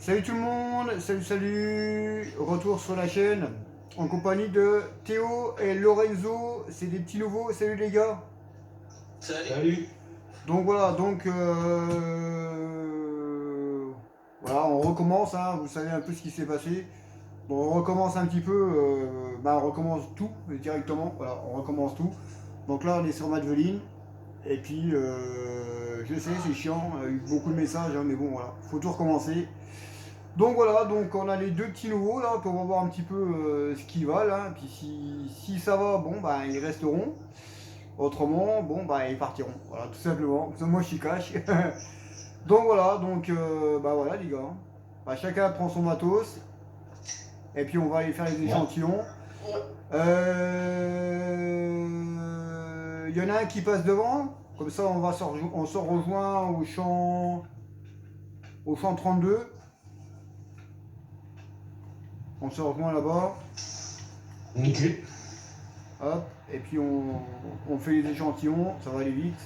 Salut tout le monde, salut, retour sur la chaîne en compagnie de Théo et Lorenzo, c'est des petits nouveaux, salut les gars. Salut. Donc voilà, voilà, on recommence, hein, vous savez un peu ce qui s'est passé. Bon, on recommence un petit peu, on recommence tout directement, voilà, on recommence tout. Donc là on est sur Matveline, et puis je sais c'est chiant, il y a eu beaucoup de messages, hein, mais bon voilà, faut tout recommencer. Donc voilà, donc on a les deux petits nouveaux là, puis on va voir un petit peu ce qu'ils valent, hein. Puis si ça va, bon bah ils resteront. Autrement, bon bah ils partiront. Voilà, tout simplement. Comme ça, moi je suis cash. Donc voilà, donc bah voilà les gars. Bah, chacun prend son matos. Et puis on va aller faire les échantillons. Il y en a un qui passe devant. Comme ça on se rejoint au champ 32. On se rejoint là-bas. Ok. Hop, et puis on fait les échantillons, ça va aller vite.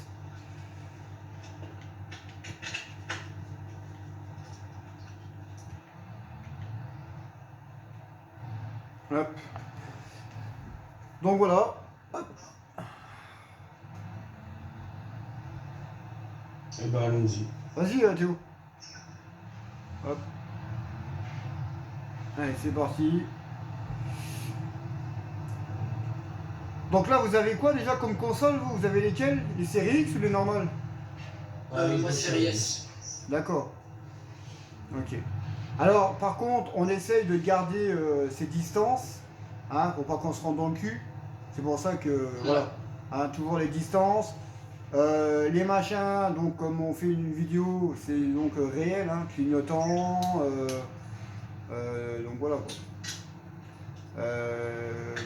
Hop. Donc voilà. Hop. Eh ben allons-y. Vas-y Théo. Hop. Allez, c'est parti. Donc là, vous avez quoi déjà comme console vous Vous avez lesquelles? Les séries X ou les normales? Moi, série S. D'accord. Ok. Alors, par contre, on essaye de garder ces distances, hein, pour pas qu'on se rende dans le cul. C'est pour ça que, voilà, hein, toujours les distances. Les machins, donc comme on fait une vidéo, c'est donc réel, hein, clignotant. Donc voilà quoi.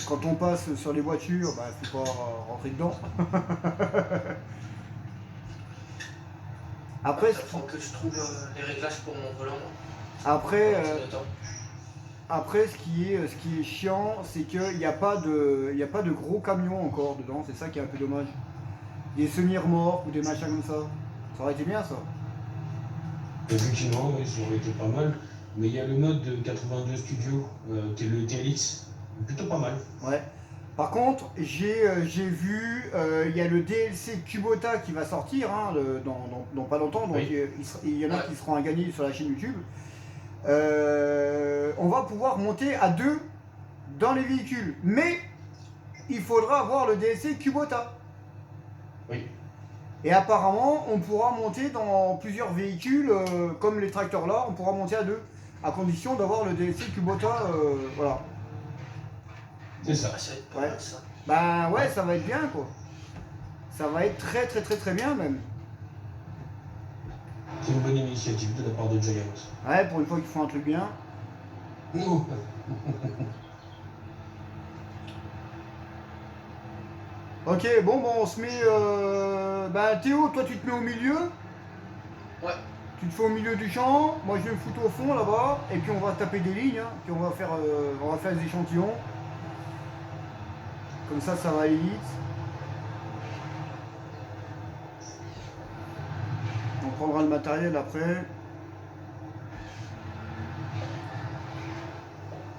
Quand on passe sur les voitures, bah, faut pas rentrer dedans. Après, Après, il faut que je trouve les réglages pour mon volant. après, après, ce qui est chiant, c'est qu'il n'y a pas de gros camions encore dedans. C'est ça qui est un peu dommage. Des semi-remorques ou des machins comme ça. Ça aurait été bien ça. Effectivement, oui, ça aurait été pas mal. Mais il y a le mode de 82 Studio, qui est le TLX, plutôt pas mal. Ouais. Par contre, j'ai vu, il y a le DLC Kubota qui va sortir, hein, dans pas longtemps, donc Oui. il y en a qui seront à gagner sur la chaîne YouTube. On va pouvoir monter à deux dans les véhicules, mais il faudra avoir le DLC Kubota. Oui. Et apparemment, on pourra monter dans plusieurs véhicules, comme les tracteurs là, on pourra monter à deux, à condition d'avoir le DLC Kubota, voilà. C'est ça. Ah, ça va être pas Ouais. mal ça. Ben ouais, ça va être bien quoi. Ça va être très très très très bien même. C'est une bonne initiative de la part de Giant. Ouais, pour une fois qu'ils font un truc bien. Oh. Ok, bon, on se met. Ben Théo, toi tu te mets au milieu. Ouais. Tu te fais au milieu du champ. Moi je vais me foutre au fond là-bas. Et puis on va taper des lignes. Hein, puis on va faire des échantillons. Comme ça va aller vite. On prendra le matériel après.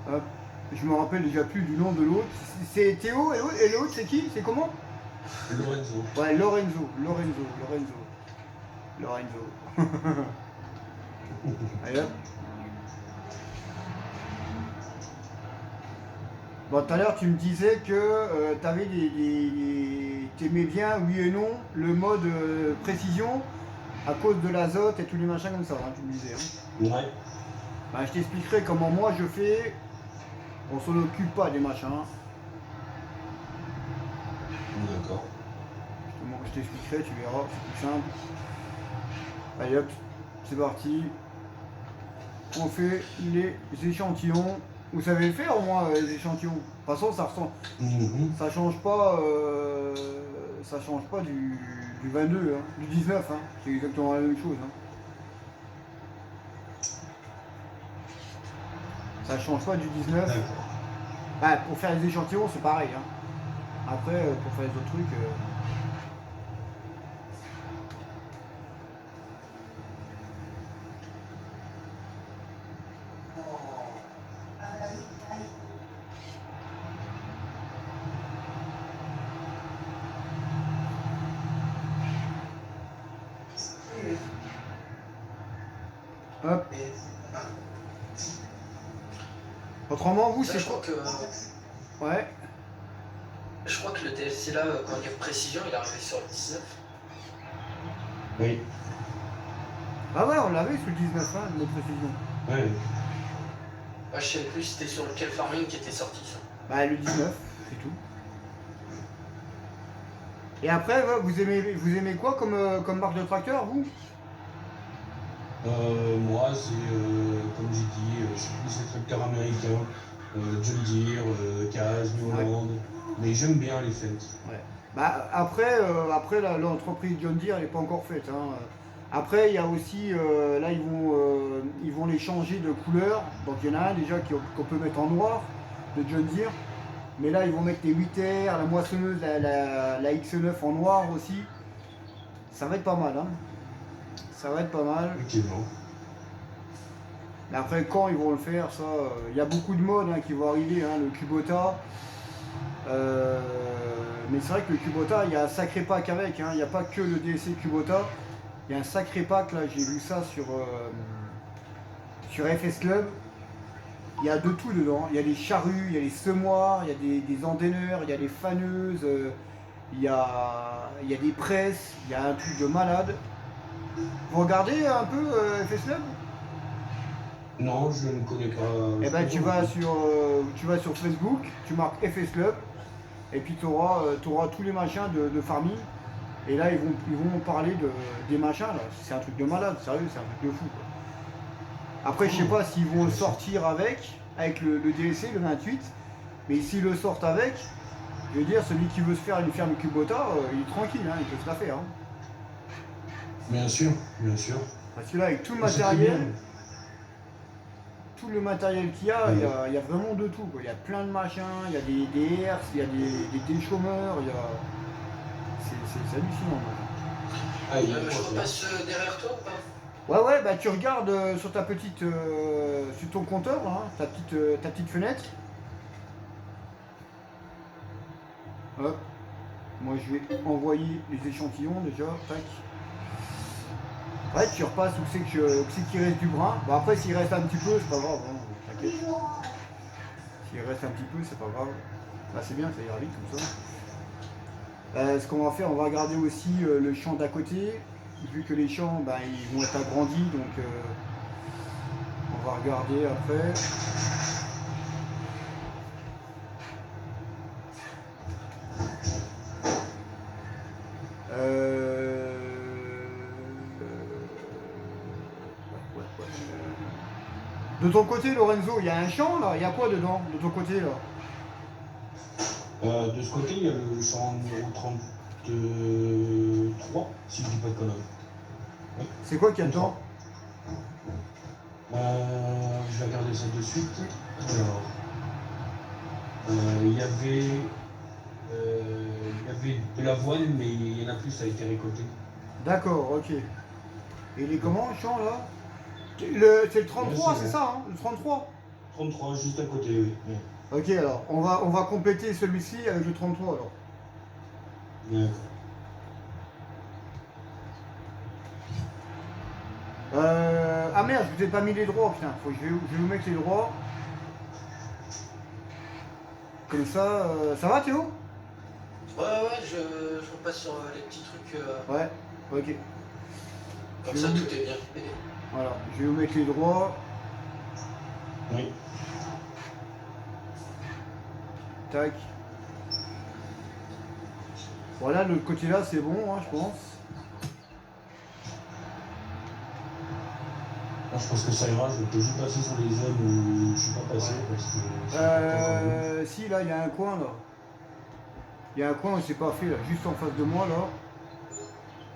Hop. Je me rappelle déjà plus du nom de l'autre. C'est Théo et l'autre c'est qui? C'est comment? Lorenzo. Ouais, Lorenzo. Allez hop. Bon, tout à l'heure, tu me disais que t'aimais bien, oui et non, le mode précision à cause de l'azote et tous les machins comme ça, hein, tu me disais. Hein. Ouais. Bah, je t'expliquerai comment moi je fais. On s'en occupe pas des machins. D'accord. Je t'expliquerai, tu verras, c'est plus simple. Allez hop, c'est parti. On fait les échantillons. Vous savez le faire au moins les échantillons. De toute façon, ça change pas, du 22, hein, du 19. Hein. C'est exactement la même chose. Hein. Ça change pas du 19. D'accord. Bah, pour faire les échantillons, c'est pareil. Hein. Après, pour faire les autres trucs. Hop. Et, ah, Autrement, vous, ça, c'est je crois quoi? que, Ouais. je crois que le DLC là, quand il y a précision, il est arrivé sur le 19. Oui. Ah ouais, on l'avait sur le 19, hein, notre précision. Ouais. Ah, je sais plus c'était sur lequel farming qui était sorti ça. Bah, le 19, c'est tout. Et après, ouais, vous aimez quoi comme marque de tracteur, vous? Moi, c'est, comme j'ai dit, je suis plus les tracteurs américains, John Deere, Caz, New Ouais. Holland, mais j'aime bien les Fendt. Ouais. Bah, après l'entreprise John Deere, elle n'est pas encore faite, hein. Après, il y a aussi, là, ils vont les changer de couleur. Donc, il y en a un déjà qu'on peut mettre en noir, de John Deere. Mais là, ils vont mettre les 8R, la moissonneuse, la X9 en noir aussi. Ça va être pas mal, hein. Ça va être pas mal. Effectivement. Mais après, quand ils vont le faire, ça, il y a beaucoup de modes hein, qui vont arriver, hein, le Kubota. Mais c'est vrai que le Kubota, il y a un sacré pack avec, hein. Il n'y a pas que le DLC Kubota. Il y a un sacré pack, là, j'ai vu ça sur FS Club. Il y a de tout dedans. Il y a des charrues, il y a des semoirs, il y a des endaineurs, il y a des faneuses, il y a des presses, il y a un truc de malade. Vous regardez un peu FS Club? Non, je ne connais pas. Eh ben tu vas sur Facebook, tu marques FS Club, et puis tu auras tous les machins de farming. Et là ils vont parler des machins là. C'est un truc de malade, sérieux, c'est un truc de fou quoi. Après je sais pas s'ils vont le sortir avec le DLC le 28, mais s'ils le sortent avec, je veux dire celui qui veut se faire une ferme Kubota, il est tranquille, hein, il peut se la faire. Hein. Bien sûr, bien sûr. Parce que là avec C'est très bien. tout le matériel qu'il y a, Ouais. il y a vraiment de tout. Quoi. Il y a plein de machins, il y a des herses, il y a des déchômeurs, c'est hallucinant. Ah, il y a Je quoi, repasse derrière toi ou pas? Ouais, bah tu regardes sur ta petite, sur ton compteur, là, hein, ta petite fenêtre. Hop. Moi je vais envoyer les échantillons déjà, tac. Ouais, tu repasses où c'est qu'il reste du brin. Bon après s'il reste un petit peu, c'est pas grave, hein, t'inquiète. S'il reste un petit peu, c'est pas grave. Bah c'est bien, ça ira vite comme ça. Ce qu'on va faire, on va regarder aussi le champ d'à côté. Vu que les champs, bah, ils vont être agrandis, donc on va regarder après. De ton côté, Lorenzo, il y a un champ là. Il y a quoi dedans, de ton côté là? De ce côté, il y a le champ numéro 33, si je dis pas de conneries. Oui. C'est quoi qu'il y a dedans? Je vais regarder ça de suite. Alors, il y avait de l'avoine, mais il y en a plus, ça a été récolté. D'accord, ok. Et il est comment le champ là? C'est le 33, Ouais, c'est ça, hein? Le 33. 33, juste à côté, oui. Oui. Ok, alors on va compléter celui-ci avec le 33 alors. D'accord. Ah merde, je vous ai pas mis les droits, putain. Je vais vous mettre les droits. Comme ça, ça va Théo? Ouais, je repasse sur les petits trucs. Ouais, ok. Comme Je ça, vais vous- tout est bien. Voilà, je vais vous mettre les droits. Oui. Tac. Voilà, de l'autre côté là, c'est bon, hein, je pense. Là, je pense que ça ira, je vais juste passer sur les zones où je suis pas passé parce que c'est pas encore Si, là, il y a un coin là. Il y a un coin où c'est pas fait là, juste en face de moi là.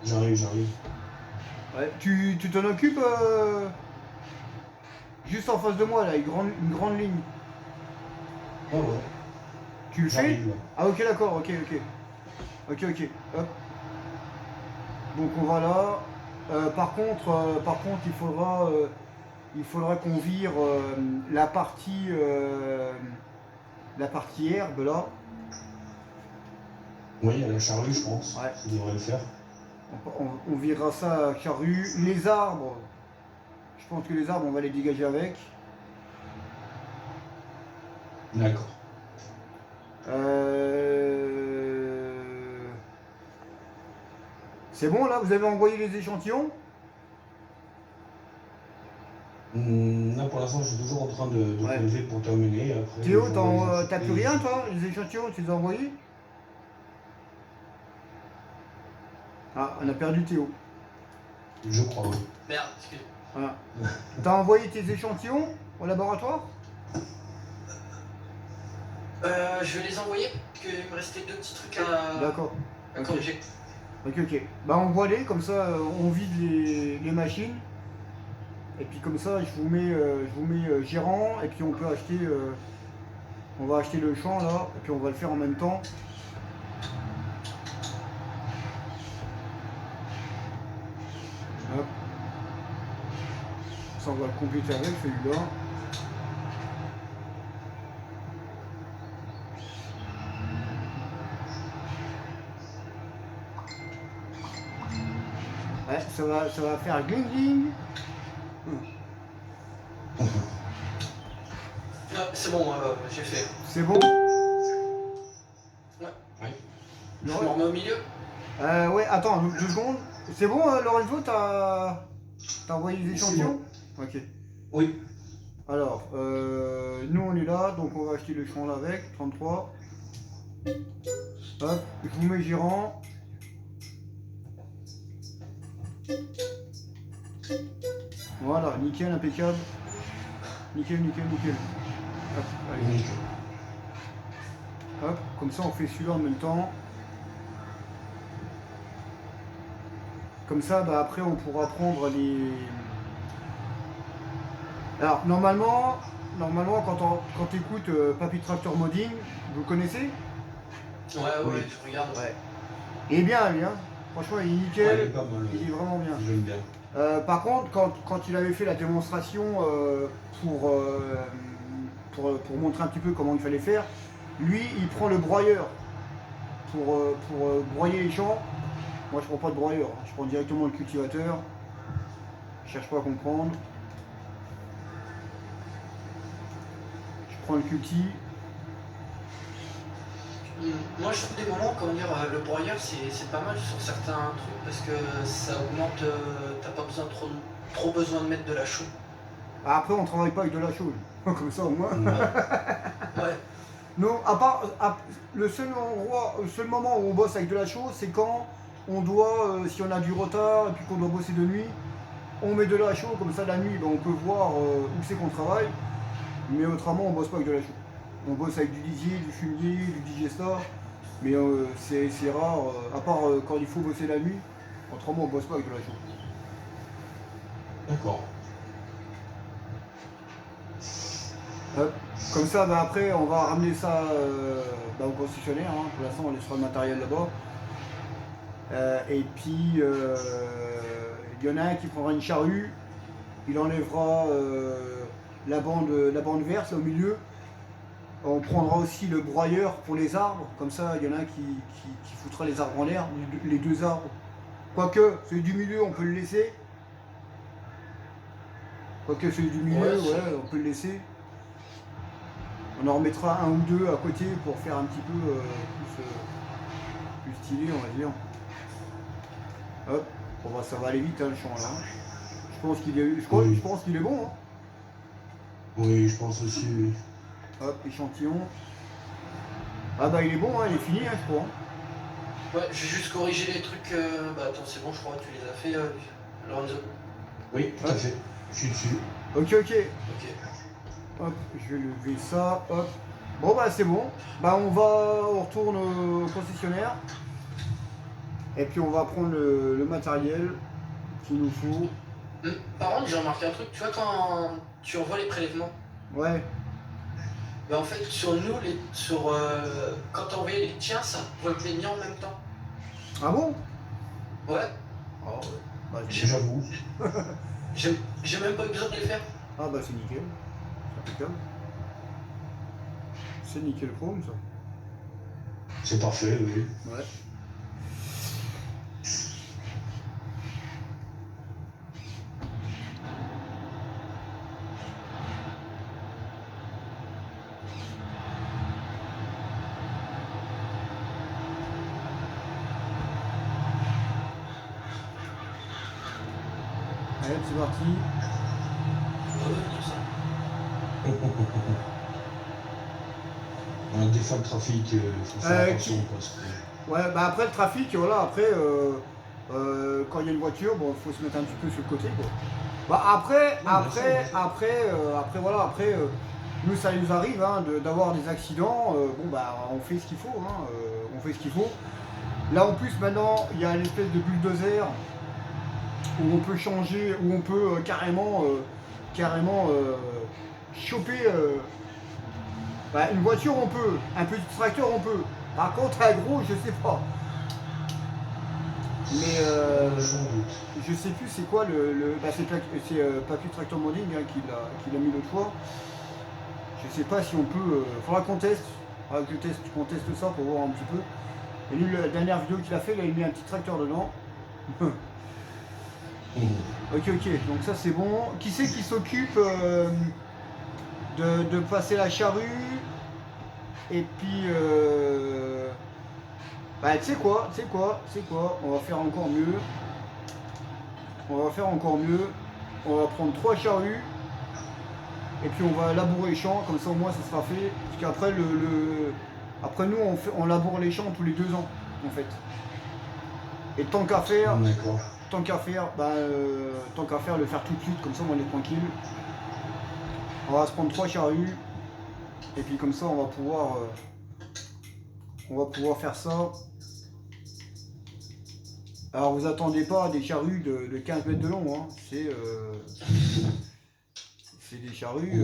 vu. J'arrive. Ouais, tu t'en occupes juste en face de moi là, une grande ligne. Ah ouais, Tu le fais? j'arrive là. Ah ok d'accord, ok. Ok, hop. Donc on va là. Par contre, il faudra qu'on vire la partie herbe là. Oui, à la charrue, je pense. Ouais. Ça devrait le faire. On virera ça à charrue. Les arbres, Je pense que les arbres, on va les dégager avec. D'accord. C'est bon là, vous avez envoyé les échantillons? Là, pour l'instant, je suis toujours en train de Ouais. poser pour terminer. Après, Théo, j'envoie les t'as plus rien toi? Les échantillons, tu les as envoyés? Ah, on a perdu Théo. Je crois, oui. Merde, excuse. Voilà. T'as envoyé tes échantillons au laboratoire? Je vais les envoyer, parce qu'il me restait 2 petits trucs à D'accord. Ok. corriger. Ok. Bah envoie-les, comme ça on vide les machines. Et puis comme ça je vous mets gérant et puis on peut acheter on va acheter le champ là et puis on va le faire en même temps. Hop. Ça on va le compléter avec celui-là. Ouais, ça va faire gling gling. Ah, c'est bon, j'ai fait. C'est bon? Ouais. Oui. Je me remets au milieu. Ouais, attends, 2 secondes. C'est bon, Lorenzo, t'as envoyé les C'est échantillons? Ok. Oui. Alors, nous on est là, donc on va acheter le champ là avec, 33. Hop, je vous mets gérant. Voilà, nickel, impeccable. Nickel. Hop, allez. Nickel. Hop, comme ça on fait celui-là en même temps. Comme ça, bah, après on pourra prendre les... Alors, normalement quand tu écoutes Papy Tractor Modding, vous connaissez? Ouais, Oui. je regarde. Ouais. Il est bien, lui, hein. Franchement, il est Ouais, nickel. il est pas mal. Il est vraiment bien. J'aime bien. Par contre, quand il avait fait la démonstration pour montrer un petit peu comment il fallait faire, lui, il prend le broyeur pour broyer les champs. Moi, je prends pas de broyeur, hein. Je prends directement le cultivateur. Je cherche pas à comprendre. Je prends le culti. Moi, je trouve des moments, comment dire, le broyeur, c'est pas mal sur certains trucs parce que ça augmente. T'as pas besoin trop besoin de mettre de la chaux. Après, on travaille pas avec de la chaux. Comme ça, au moins. Ouais. Non, le seul moment où on bosse avec de la chaux, c'est quand on doit, si on a du retard et puis qu'on doit bosser de nuit, on met de la chaux, comme ça la nuit, ben, on peut voir où c'est qu'on travaille, mais autrement on bosse pas avec de la chaux. On bosse avec du lisier, du fumier, du digestor, mais c'est rare, à part quand il faut bosser la nuit, autrement on bosse pas avec de la chaux. D'accord. Hop. Comme ça, bah, après, on va ramener ça au concessionnaire. Hein. Pour l'instant, on laissera le matériel là-bas. Et puis, il y en a un qui prendra une charrue. Il enlèvera la bande verte là, au milieu. On prendra aussi le broyeur pour les arbres. Comme ça, il y en a un qui foutra les arbres en l'air, les 2 arbres. Quoique, celui du milieu, on peut le laisser. Quoique celui du milieu, ouais, on peut le laisser. On en remettra 1 ou 2 à côté pour faire un petit peu plus stylé, on va dire. Hop, bon, bah, ça va aller vite hein, le champ là. Je pense qu'il est bon. Hein. Oui, je pense aussi. Oui. Hop, échantillon. Ah bah il est bon, hein, il est fini, hein, je crois. Ouais, j'ai juste corrigé les trucs. Bah attends, c'est bon, je crois que tu les as fait, Lorenzo. Oui, tout à fait. Je suis dessus. Ok. Ok. Hop, je vais lever ça. Hop. Bon bah c'est bon. Bah on retourne au concessionnaire. Et puis on va prendre le matériel qu'il nous faut. Par contre, j'ai remarqué un truc, tu vois, quand tu envoies les prélèvements, Ouais. bah en fait, sur nous, quand t'as envoyé les tiens, ça pouvait être les miens en même temps. Ah bon? Ouais, Ah ouais. Bah, J'avoue. j'ai même pas eu besoin de les faire. Ah bah c'est nickel. C'est impeccable. C'est nickel chrome ça. C'est parfait, oui. Ouais. Allez, c'est parti. Tout ça. Des fois, le trafic, faut faire attention. Parce que... Ouais, bah après le trafic, voilà, après, quand il y a une voiture, bon, faut se mettre un petit peu sur le côté, quoi. Bah après, voilà, après, nous ça nous arrive hein, d'avoir des accidents, bon bah on fait ce qu'il faut, hein, on fait ce qu'il faut. Là en plus maintenant, il y a une espèce de bulldozer où on peut changer, où on peut carrément choper bah, une voiture on peut, un petit tracteur on peut. Par contre un gros je sais pas. Mais je sais plus c'est quoi bah, c'est Papy Tractor Modding hein, qui l'a mis l'autre fois. Je sais pas si on peut. Faudra qu'on teste. Faudra qu'on teste ça pour voir un petit peu. Et lui la dernière vidéo qu'il a fait, il a mis un petit tracteur dedans. Ok, donc ça c'est bon. Qui c'est qui s'occupe de passer la charrue? Et puis bah tu sais quoi, on va faire encore mieux. On va prendre 3 charrues. Et puis on va labourer les champs, comme ça au moins ça sera fait. Parce qu'après après nous on laboure les champs tous les 2 ans en fait. Et tant qu'à faire, le faire tout de suite, comme ça on est tranquille. On va se prendre 3 charrues. Et puis comme ça on va pouvoir faire ça. Alors vous attendez pas des charrues de 15 mètres de long, hein. C'est des charrues.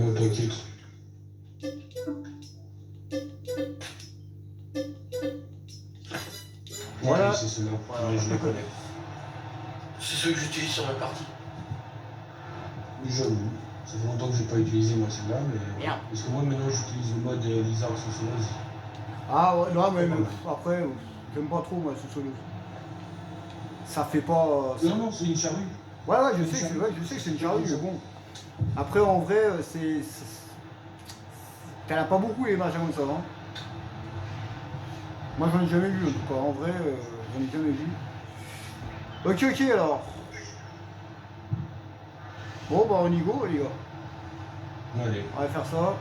Voilà, c'est ceux-là. Voilà. Je les connais. C'est ceux que j'utilise sur ma partie. J'avoue. Ça fait longtemps que j'ai pas utilisé moi celle-là, mais. Merde. Parce que moi maintenant j'utilise le mode Lizard Soussoleuse. Ah ouais, non mais après, j'aime pas trop moi Soussoleuse. Ça fait pas. Non, c'est une charrue. Ouais, je sais que c'est une charrue, mais bon. Après, en vrai, t'en as pas beaucoup les machins comme ça, hein. Moi, j'en ai jamais vu, en tout cas. En vrai, j'en ai jamais vu. Ok, alors. Bon, bah, on y go, les gars. Allez. On va faire ça.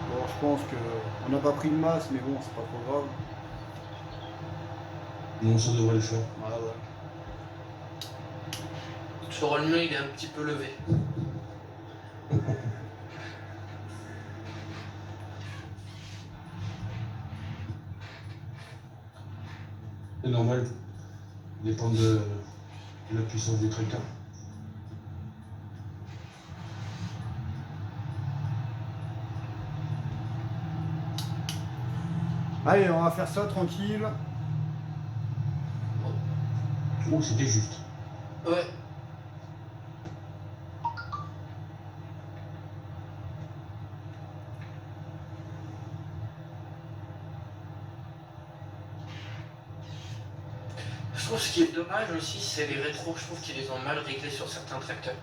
Bon, je pense qu'on n'a pas pris de masse, mais bon, c'est pas trop grave. Non, ça devrait le faire. Voilà, ouais. Sur le mien, il est un petit peu levé. C'est normal. Ça dépend de la puissance du tracteur. Allez, on va faire ça tranquille. Oh, c'était juste. Ouais. Je trouve ce qui est dommage aussi, c'est les rétros. Je trouve qu'ils les ont mal réglés sur certains tracteurs.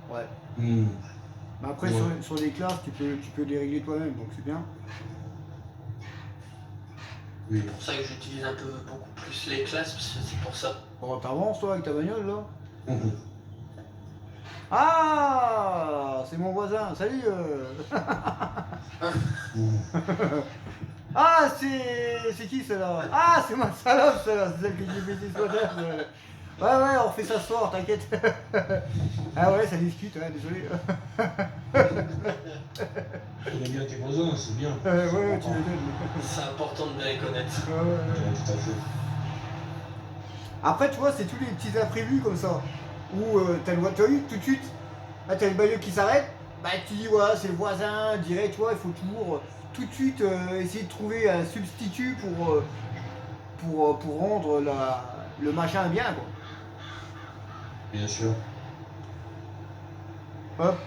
Ouais. Mmh. Mais après, Ouais. sur les classes, tu peux les régler toi-même, donc c'est bien. Oui. C'est pour ça que j'utilise un peu beaucoup plus les classes, parce que c'est pour ça. Bon, t'avances toi avec ta bagnole là. Mmh. Ah, c'est mon voisin, salut. Mmh. Ah, c'est qui celle-là? Ah, c'est ma salope celle-là, c'est celle que j'ai baisé ce matin. Ouais, on refait ça ce soir, t'inquiète. Ah ouais, ça discute, ouais, désolé. Tu connais bien tes voisins, c'est bien. Ouais, tu m'étonnes. C'est important de bien les connaître. Ouais. Tout à fait. Après, tu vois, c'est tous les petits imprévus comme ça. Où t'as une voiture, tout de suite, là, t'as une bagnole qui s'arrête, bah tu dis, voilà, c'est le voisin, direct, tu vois, il faut toujours tout de suite essayer de trouver un substitut pour rendre le machin bien, quoi. Bien sûr. Hop.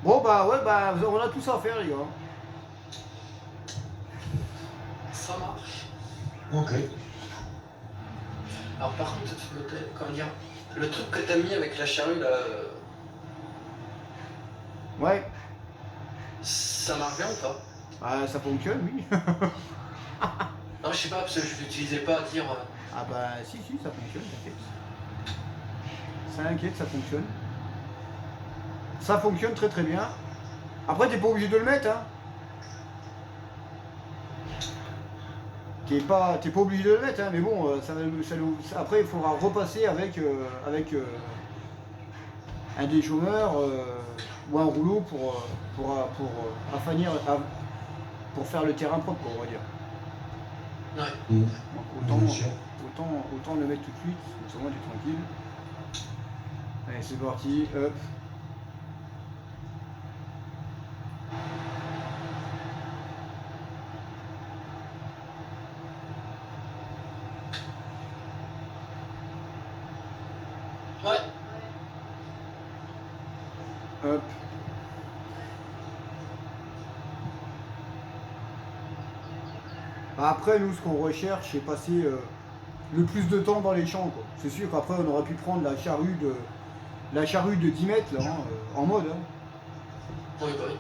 Bon, bah ouais, bah on a tout ça à faire, les gars. Ça marche. Ok. Alors par contre, comment dire, le truc que t'as mis avec la charrue là, Ouais. ça marche bien ou pas? Bah ça fonctionne, oui. Ah Non, je sais pas, parce que je l'utilisais pas à dire. Ah bah si, ça fonctionne, t'inquiète. Ça inquiète, ça fonctionne. Ça fonctionne très très bien. Après, t'es pas obligé de le mettre, hein. T'es pas obligé de le mettre, hein, mais bon, après, il faudra repasser avec un déchômeur ou un rouleau pour faire le terrain propre, quoi, on va dire. Ouais. Donc, Bien sûr. autant le mettre tout de suite, comme ça, moi, t'es tranquille. Allez, c'est parti, hop. Ouais. Hop. Après, nous, ce qu'on recherche, c'est passer le plus de temps dans les champs, quoi. C'est sûr qu'après, on aurait pu prendre la charrue de 10 mètres, là, hein, en mode. Hein. Oui, bah oui.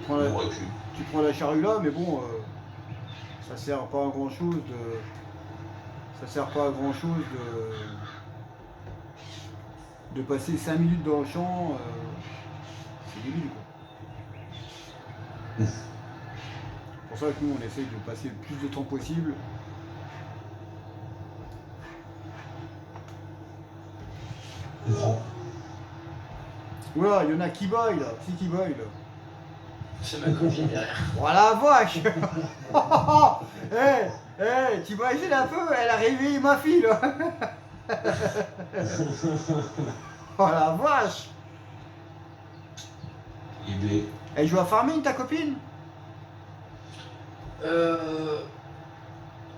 On aurait pu. Tu prends la charrue là, mais bon, ça sert pas à grand chose ça sert pas à grand chose de passer 5 minutes dans le champ. C'est débile, quoi. C'est pour ça que nous, on essaye de passer le plus de temps possible. On prend. Oula, il y en a qui baillent là, qui baille là. C'est ma copine derrière. Voilà, vache. T'imagines un peu, elle a réveillé ma fille là. Oh la vache. Et bien, Elle joue à Farming, ta copine?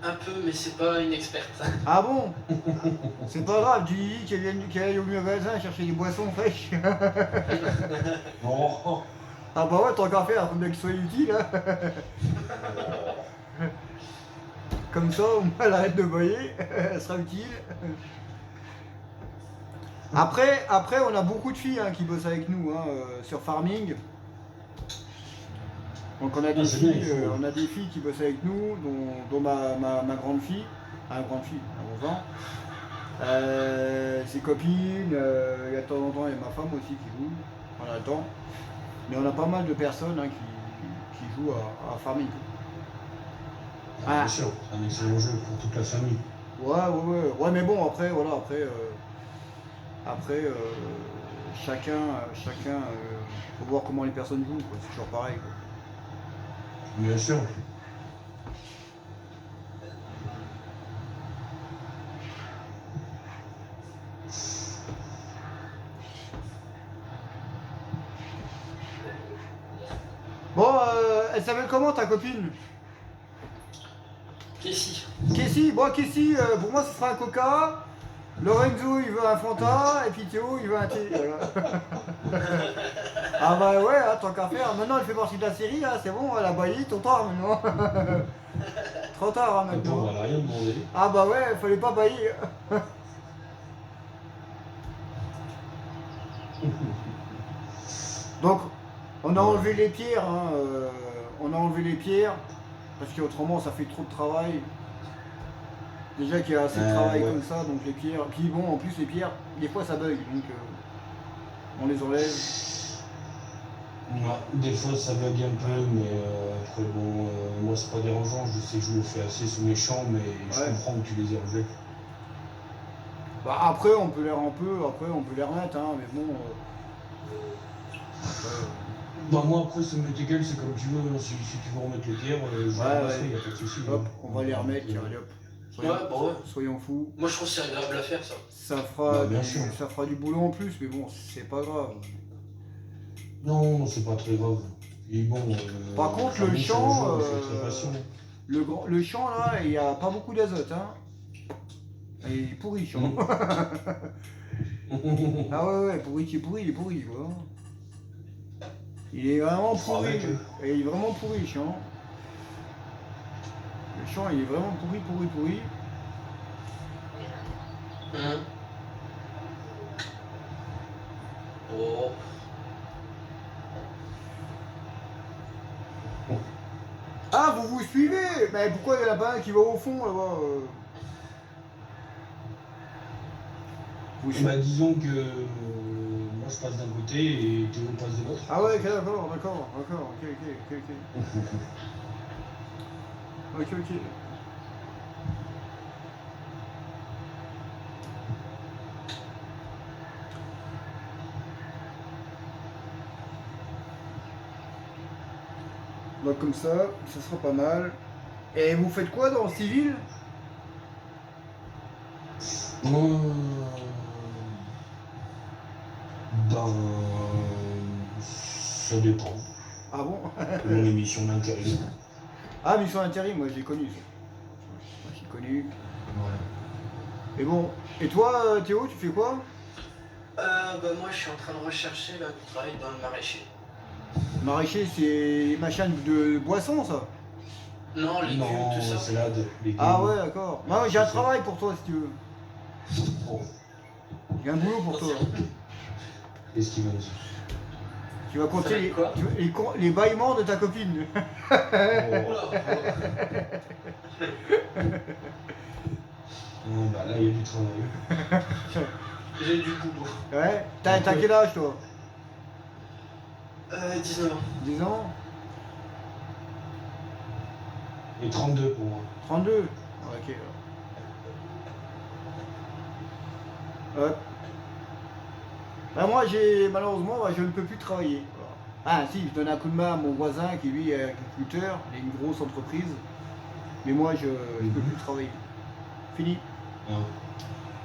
Un peu, mais c'est pas une experte. Ah bon? C'est pas grave, tu dis qu'elle aille au magasin chercher des boissons fraîches. oh, Ah bah ouais, tant qu'à faire, faut bien qu'il soit utile. Hein. Comme ça, au moins, elle arrête de bailler, elle sera utile. Après, on a beaucoup de filles hein, qui bossent avec nous hein, sur Farming. Donc on a des filles qui bossent avec nous, dont ma grande fille, grande fille, à 11 ans. Ses copines, il y a de temps en temps, il y a ma femme aussi qui joue, on attend. Mais on a pas mal de personnes hein, qui jouent à Farming. bien sûr, c'est un excellent jeu pour toute la famille. Ouais, mais bon, après, voilà, chacun, faut voir comment les personnes jouent, quoi. C'est toujours pareil, quoi. Bien sûr. Bon, elle s'appelle comment ta copine? Casey. Casey, pour moi ce sera un Coca. Lorenzo il veut un Fanta et puis Théo il veut un thé. Voilà. Ah bah ouais, hein, tant qu'à faire. Maintenant elle fait partie de la série, hein, c'est bon, elle a bailli, trop tard maintenant. Trop tard hein, Attends, maintenant. on va rien demander. Ah bah ouais, fallait pas baillir. Donc on a enlevé les pierres, hein, on a enlevé les pierres parce qu'autrement ça fait trop de travail. Déjà qu'il y a assez de travail ouais. comme ça, donc les pierres. Puis bon, en plus les pierres, des fois ça bug, donc on les enlève. Ouais, des fois ça bug un peu, mais après bon, moi c'est pas dérangeant, je sais que je le fais assez sous mes champs, mais je comprends que tu les aies enlevés. Bah après on peut les remettre, hein, mais bon. Bah moi après ça m'est égal, c'est comme tu veux, hein. Si tu veux remettre les pierres, je les remettrai, y a pas de soucis. Hop, on va les remettre, tiens, allez hop. Soyons fous. Moi je trouve que c'est agréable à faire ça. Ça fera, bien sûr. Ça fera du boulot en plus, mais bon, c'est pas grave. Non, c'est pas très grave. Et bon, par contre, le champ, le champ là, il n'y a pas beaucoup d'azote, hein. Il est pourri, le champ. Ah ouais, pourri, il est pourri, quoi. Il est vraiment pourri. Et il est vraiment pourri, le champ. Le champ, il est vraiment pourri. Oh. Ah, vous vous suivez? Mais pourquoi il y en a pas un qui va au fond là-bas Vous suivez. Bah, disons que moi je passe d'un côté et Théo passe de l'autre. Ah ouais, ok, d'accord, ok, ok. Ok, ok. Donc comme ça sera pas mal. Et vous faites quoi dans le civil? Ben, ça dépend. Ah bon? Selon les missions d'intérim. Ah, mission intérim, moi j'ai connu ça. Moi j'ai connu. Ouais. Et bon, et toi Théo, tu fais quoi? Bah moi je suis en train de rechercher là du travail dans le maraîcher. Maraîcher, c'est machin de boisson ça? Non, légumes, Non, tout ça. salade, légumes. Ah ouais, d'accord. Moi j'ai un travail pour toi si tu veux. Oh, J'ai un boulot pour toi. qu'est-ce qu'il va dire? Tu vas compter Ça va être quoi les bâillements de ta copine. Oh. Non, bah là, il y a du travail. J'ai du boulot. Ouais. T'as quel âge toi? 19 ans. 10 ans? Et 32 pour moi. 32? Ok. Hop. Bah, moi, malheureusement, je ne peux plus travailler. Voilà. Ah, si, je donne un coup de main à mon voisin qui, lui, est agriculteur. Il a une grosse entreprise. Mais moi, je ne peux plus travailler. Fini. Ah.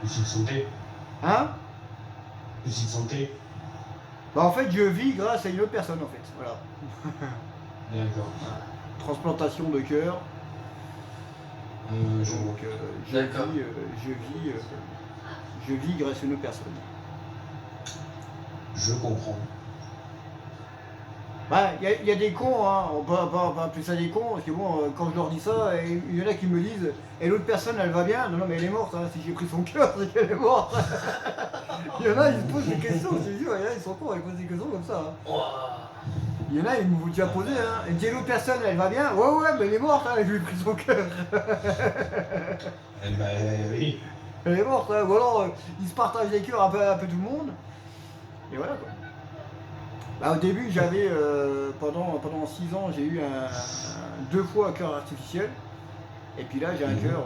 Souci de santé. Hein? Souci de santé. Bah, en fait, je vis grâce à une autre personne, en fait. Voilà. D'accord. Transplantation de cœur. Je vois. Donc, D'accord. je vis grâce à une autre personne. Je comprends. Bah, il y a des cons, hein. On peut pas appeler ça des cons, parce que bon, quand je leur dis ça, il y en a qui me disent, et l'autre personne, elle va bien? Non, non, mais elle est morte, hein. Si j'ai pris son cœur, c'est qu'elle est morte. Il y en a, ils se posent des questions, je te jure, il y en a, ils sont cons, ils posent des questions comme ça. Hein. Ouah. Il y en a, ils m'ont déjà posé, hein. Et dit, l'autre personne, elle va bien? Ouais, ouais, mais elle est morte, hein, je lui ai pris son cœur. Eh ben oui. Elle est morte, hein. Ou alors, ils se partagent les cœurs un peu tout le monde. Et voilà, quoi. Bah, au début, j'avais, pendant 6 ans, j'ai eu 2 fois un cœur artificiel. Et puis là, j'ai un cœur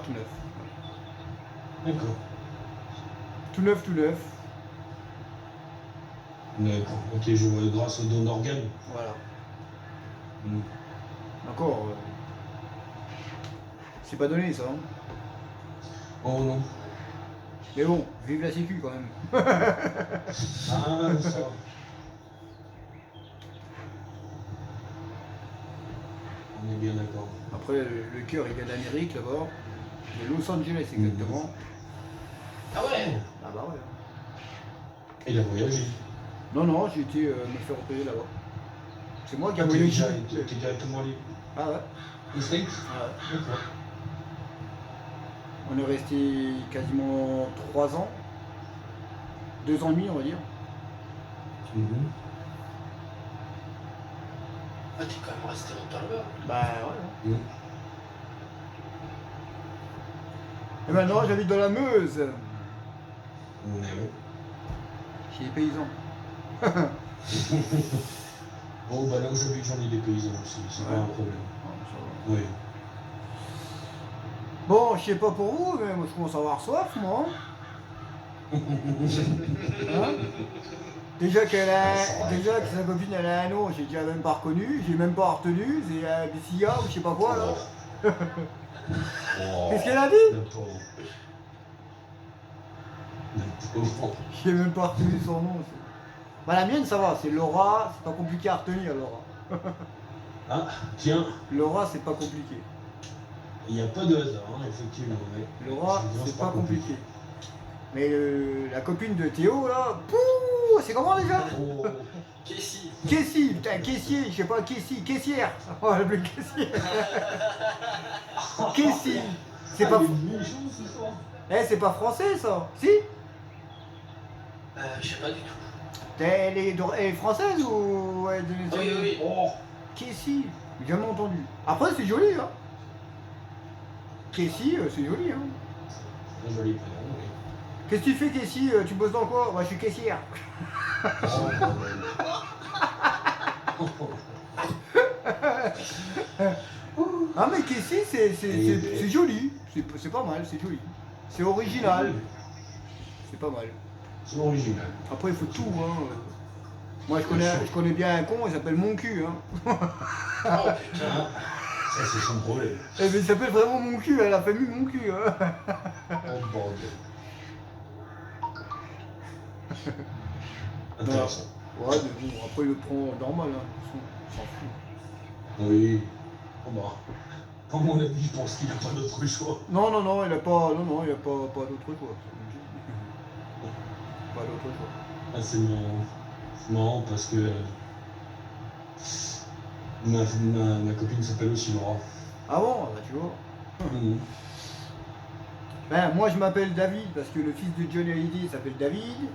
tout neuf. D'accord. Tout neuf, tout neuf. D'accord. Ok, je vois grâce au don d'organes. Voilà. Mm. Encore, c'est pas donné ça. Hein. Oh non. Mais bon, vive la sécu quand même. Ah, ça. On est bien d'accord. Après, le cœur, il vient d'Amérique là-bas. De Los Angeles exactement. Ah ouais. Ah bah ouais. Il a voyagé. Non, non, j'ai été me faire opérer là-bas. C'est moi qui ai Ah, voyagé. t'es directement allé Ah ouais. au States? Ah ouais. D'accord. On est resté quasiment 3 ans. 2 ans et demi, on va dire. Mhm. Ah, t'es quand même resté longtemps là-bas. Bah ouais. Mhm. Et maintenant, j'habite dans la Meuse. On est bon. Chez les paysans. Bon, bah là où j'habite, j'en ai des paysans aussi, c'est pas un problème. Oui. Bon, je sais pas pour vous, mais moi je commence à avoir soif, moi. Hein? Déjà que sa copine elle a un nom, j'ai déjà même pas reconnu, j'ai même pas retenu, c'est Bessia ou je sais pas quoi là. Oh, Qu'est-ce qu'elle a dit? le pauvre. Le pauvre. J'ai même pas retenu son nom. Bah la mienne ça va, c'est Laura, c'est pas compliqué à retenir Laura. Ah, tiens, Laura c'est pas compliqué. il n'y a pas de hasard, hein, effectivement. Ouais. Laura c'est pas compliqué. Mais la copine de Théo là, pouh, c'est comment déjà? Oh. Casey. Casey, putain, caissier, je sais pas, caissière. On va l'appeler caissière. Casey. C'est pas. Ah, il y a une méchante, ce soir. Eh, c'est pas français ça? Si? Je sais pas du tout. Elle est française ou elle est Oui, oui, oui. Oh. Casey. J'ai jamais entendu. Après, c'est joli, hein. Casey, c'est joli, hein. Un joli prénom, oui. Qu'est-ce que tu fais, Casey? Tu bosses dans quoi? Bah, je suis caissière. Oh, Ah, mais Casey, c'est joli. C'est pas mal, c'est joli. C'est original. C'est pas mal. c'est original. Après, il faut tout, hein. Moi, je connais bien un con, il s'appelle Mon Cul, hein. Oh putain. Ça, c'est son problème. Eh, mais il s'appelle vraiment Mon Cul, hein, la famille Mon Cul, hein. Oh, bordel. Intéressant. Ouais, mais bon, après, il le prend normal, hein. On s'en fout. Oui. Oh, bah. À mon avis, je pense qu'il n'a pas d'autre choix. Non, il a pas, il a pas d'autre choix. Pas d'autre choix. Ah, c'est marrant. C'est marrant parce que ma copine s'appelle aussi Laura. Ah bon, bah, tu vois. Mhm. Ben, moi, je m'appelle David parce que le fils de Johnny Hallyday s'appelle David.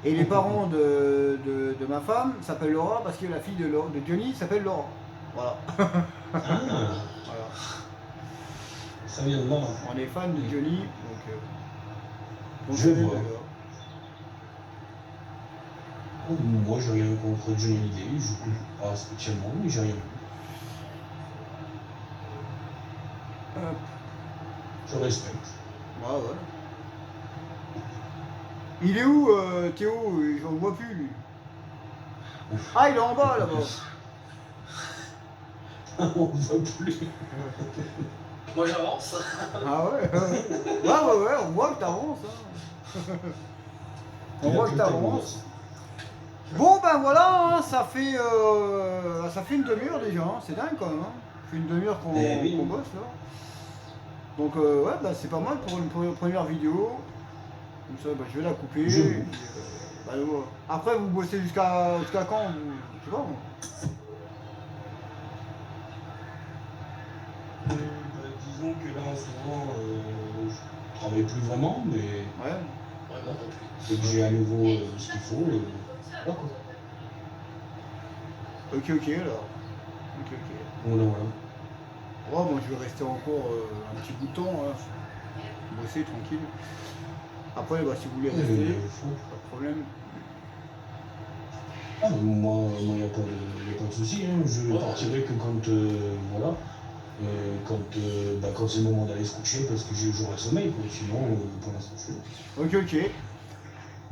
Et les parents de ma femme s'appellent Laura parce que la fille de Johnny s'appelle Laura. Voilà. Ah, Voilà. ça vient de là. On est fan de Johnny, donc Je c'est vois. d'accord. Oh, moi, j'ai rien contre Johnny Hallyday, je ne pas spécialement, mais j'ai rien. Hop. Je respecte. Ouais, ouais. Il est où, Théo? J'en vois plus, lui. Ah, il est en bas, là-bas. On ne voit plus. Moi j'avance. Ah ouais, ouais, on voit que t'avances. Hein. On voit que t'avances. Bon, ben voilà, hein, ça fait une demi-heure déjà, hein. C'est dingue quand même. Hein. Ça fait une demi-heure qu'on bosse là. Donc, ouais, bah, c'est pas mal pour une première vidéo. Comme ça, bah, je vais la couper. Et, bah, ouais. Après, vous bossez jusqu'à quand vous... Je sais pas, moi. Disons que là en ce moment, je travaille plus vraiment, mais Ouais. Ouais, moi non plus. dès que j'ai à nouveau ce qu'il faut, voilà quoi. Ok, alors. Ok. Voilà, voilà. Oh, moi, je vais rester encore un petit bout de temps, hein. Bosser tranquille. Après, bah, si vous voulez rester, pas de problème. Ah, moi, il n'y a pas de souci, hein. Je partirai que quand, voilà, quand c'est le moment d'aller se coucher, parce que j'aurai sommeil, quoi. Sinon, pour l'instant, je suis là. Ok.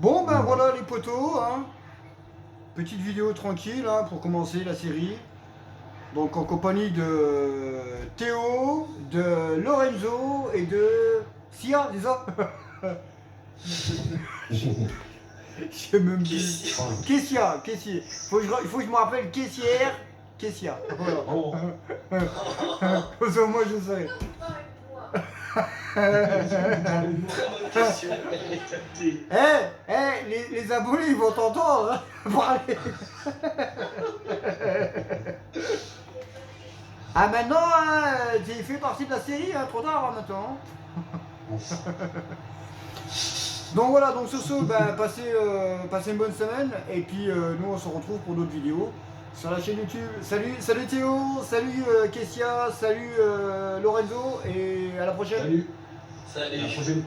Bon, ben voilà les potos, hein. Petite vidéo tranquille, hein, pour commencer la série. Donc en compagnie de Théo, de Lorenzo et de Sia, c'est ça? Je sais même plus. Kessia. Il faut que je me rappelle Kessia. Voilà. Oh, Comme ça, moi je sais. Question. Les abonnés ils vont t'entendre hein, parler. Ah maintenant, hein, tu fais partie de la série, hein, trop tard hein, maintenant. Donc voilà, donc sur ce, ben, passez une bonne semaine et puis nous on se retrouve pour d'autres vidéos sur la chaîne YouTube. Salut Théo, salut Kessia, salut Lorenzo et à la prochaine. salut, Salut. à la prochaine.